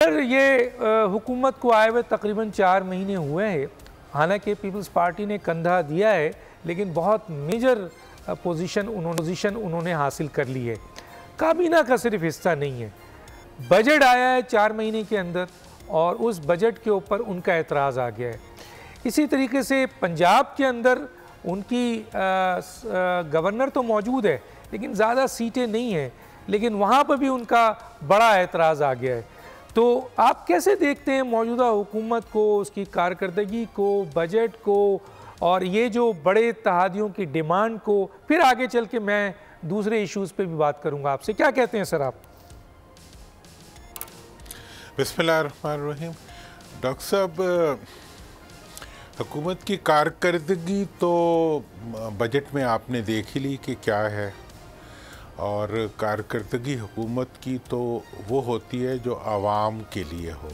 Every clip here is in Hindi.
सर ये हुकूमत को आए हुए तकरीबन 4 महीने हुए हैं। हालांकि पीपल्स पार्टी ने कंधा दिया है, लेकिन बहुत मेजर पोजीशन उन्होंने हासिल कर ली है। काबीना का सिर्फ हिस्सा नहीं है। बजट आया है 4 महीने के अंदर और उस बजट के ऊपर उनका एतराज़ आ गया है। इसी तरीके से पंजाब के अंदर उनकी गवर्नर तो मौजूद है, लेकिन ज़्यादा सीटें नहीं हैं, लेकिन वहाँ पर भी उनका बड़ा एतराज़ आ गया है। तो आप कैसे देखते हैं मौजूदा हुकूमत को, उसकी कारकर्दगी को, बजट को और ये जो बड़े इत्तेहादियों की डिमांड को? फिर आगे चल के मैं दूसरे इश्यूज़ पे भी बात करूँगा आपसे। क्या कहते हैं सर आप? बिस्मिल्लाहिर्रहमानिर्रहीम। डॉक्टर साहब, हुकूमत की कारकर्दगी तो बजट में आपने देख ही ली कि क्या है, और कारकर्दगी हुकूमत की तो वो होती है जो आवाम के लिए हो।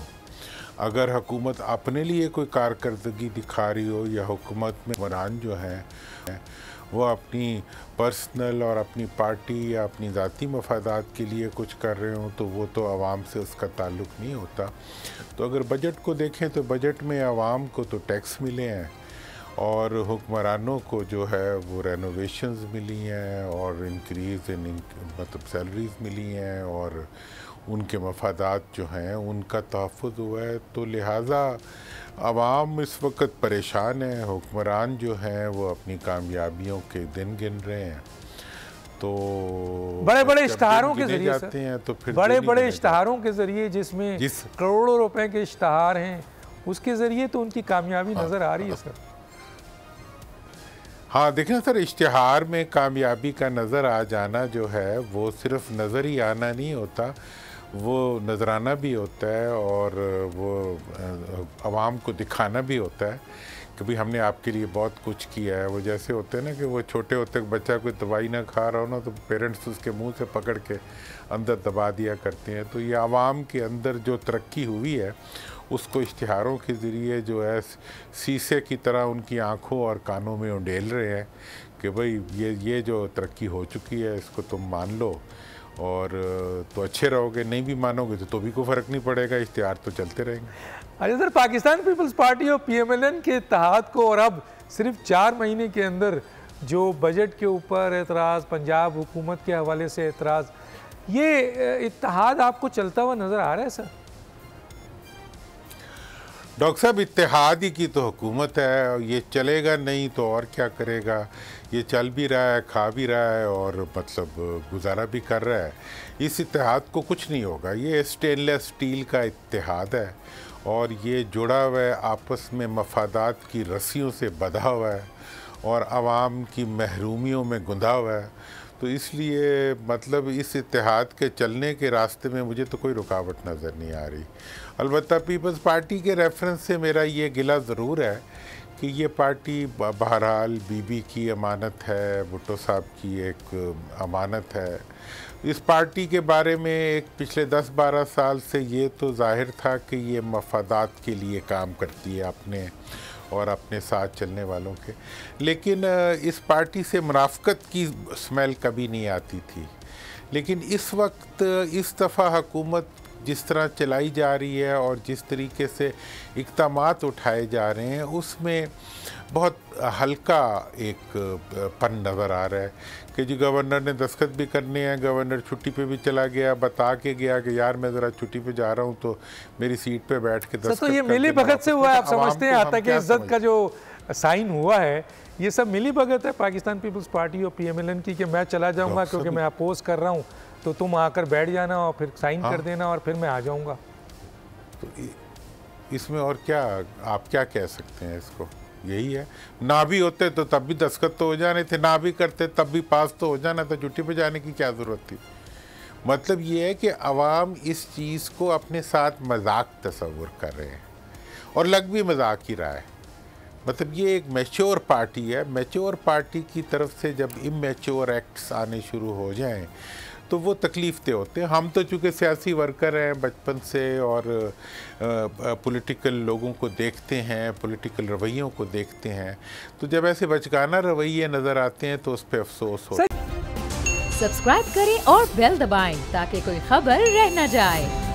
अगर हुकूमत अपने लिए कोई कारकर्दगी दिखा रही हो या हुकूमत में हुक्मरान जो हैं वो अपनी पर्सनल और अपनी पार्टी या अपनी ज़ाती मफादात के लिए कुछ कर रहे हो, तो वो तो आवाम से उसका ताल्लुक़ नहीं होता। तो अगर बजट को देखें तो बजट में आवाम को तो टैक्स मिले हैं और हुक्मरानों को जो है वो रेनोवेशंस मिली हैं और इंक्रीज़ इन मतलब सैलरीज़ मिली हैं और उनके मफादात जो हैं उनका तहफ़्फ़ुज़ हुआ है। तो लिहाजा आवाम इस वक्त परेशान है, हुक्मरान जो हैं वो अपनी कामयाबियों के दिन गिन रहे हैं। तो बड़े-बड़े इश्तहारों के ज़रिए जाते हैं तो फिर बड़े-बड़े इश्तहारों के ज़रिए जिसमें करोड़ों रुपए के इश्तहार हैं, उसके ज़रिए तो उनकी कामयाबी नज़र आ रही है सर। हाँ, देखें सर, इश्तिहार में कामयाबी का नज़र आ जाना जो है वो सिर्फ नज़र ही आना नहीं होता, वो नजराना भी होता है और वो आवाम को दिखाना भी होता है कि भाई हमने आपके लिए बहुत कुछ किया है। वो जैसे होते हैं ना कि वो छोटे होते बच्चा कोई दवाई ना खा रहा हो ना तो पेरेंट्स उसके मुंह से पकड़ के अंदर दबा दिया करते हैं। तो ये आवाम के अंदर जो तरक्की हुई है उसको इश्तिहारों के ज़रिए जो है शीशे की तरह उनकी आँखों और कानों में उंडेल रहे हैं कि भाई ये जो तरक्की हो चुकी है इसको तुम मान लो और तो अच्छे रहोगे, नहीं भी मानोगे तो भी कोई फ़र्क नहीं पड़ेगा, इश्तिहार तो चलते रहेंगे। अच्छा सर, पाकिस्तान पीपल्स पार्टी और PMLN के इत्तेहाद को और अब सिर्फ 4 महीने के अंदर जो बजट के ऊपर एतराज़, पंजाब हुकूमत के हवाले से एतराज़, ये इत्तेहाद आपको चलता हुआ नज़र आ रहा है सर? डॉक्टर साहब, इत्तेहाद ही की तो हुकूमत है और ये चलेगा नहीं तो और क्या करेगा। ये चल भी रहा है, खा भी रहा है और मतलब गुजारा भी कर रहा है। इस इत्तेहाद को कुछ नहीं होगा। ये स्टेनलेस स्टील का इत्तेहाद है और ये जुड़ा हुआ है, आपस में मफादात की रस्सियों से बंधा हुआ है और आवाम की महरूमियों में गुंधा हुआ है। तो इसलिए मतलब इस इत्तेहाद के चलने के रास्ते में मुझे तो कोई रुकावट नज़र नहीं आ रही। अलबत्ता पीपल्स पार्टी के रेफरेंस से मेरा ये गिला ज़रूर है कि ये पार्टी बहरहाल बीबी की अमानत है, भुट्टो साहब की एक अमानत है। इस पार्टी के बारे में एक पिछले 10-12 साल से ये तो ज़ाहिर था कि ये मफादात के लिए काम करती है अपने और अपने साथ चलने वालों के, लेकिन इस पार्टी से मुनाफ़क़त की स्मेल कभी नहीं आती थी। लेकिन इस वक्त इस दफ़ा हुकूमत जिस तरह चलाई जा रही है और जिस तरीके से इक़दामात उठाए जा रहे हैं उसमें बहुत हल्का एक पन नज़र आ रहा है कि जी गवर्नर ने दस्तखत भी करने हैं, गवर्नर छुट्टी पे भी चला गया, बता के गया कि यार मैं ज़रा छुट्टी पे जा रहा हूँ तो मेरी सीट पे बैठ के दस्तखत। तो ये मिली भगत से हुआ है, आप समझते हैं? आता कि इज्जत का जो साइन हुआ है ये सब मिली भगत है पाकिस्तान पीपल्स पार्टी और PMLN की कि मैं चला जाऊँगा क्योंकि मैं अपोज कर रहा हूँ तो तुम आकर बैठ जाना और फिर साइन कर देना और फिर मैं आ जाऊँगा। तो इसमें और क्या आप क्या कह सकते हैं इसको? यही है, ना भी होते तो तब भी दस्तखत तो हो जाने थे, ना भी करते तब भी पास तो हो जाना था, छुट्टी पे जाने की क्या ज़रूरत थी। मतलब ये है कि अवाम इस चीज़ को अपने साथ मजाक तस्वुर कर रहे हैं और लग भी मजाक ही रहा है। मतलब ये एक मैच्योर पार्टी है, मैच्योर पार्टी की तरफ से जब इमैच्योर एक्ट्स आने शुरू हो जाएं तो वो तकलीफ़ दे होते हैं। हम तो चूँकि सियासी वर्कर हैं बचपन से और पॉलिटिकल लोगों को देखते हैं, पॉलिटिकल रवैयों को देखते हैं, तो जब ऐसे बचकाना रवैये नज़र आते हैं तो उस पर अफसोस हो। सब्सक्राइब करें और बेल दबाएं ताकि कोई खबर रह न जाए।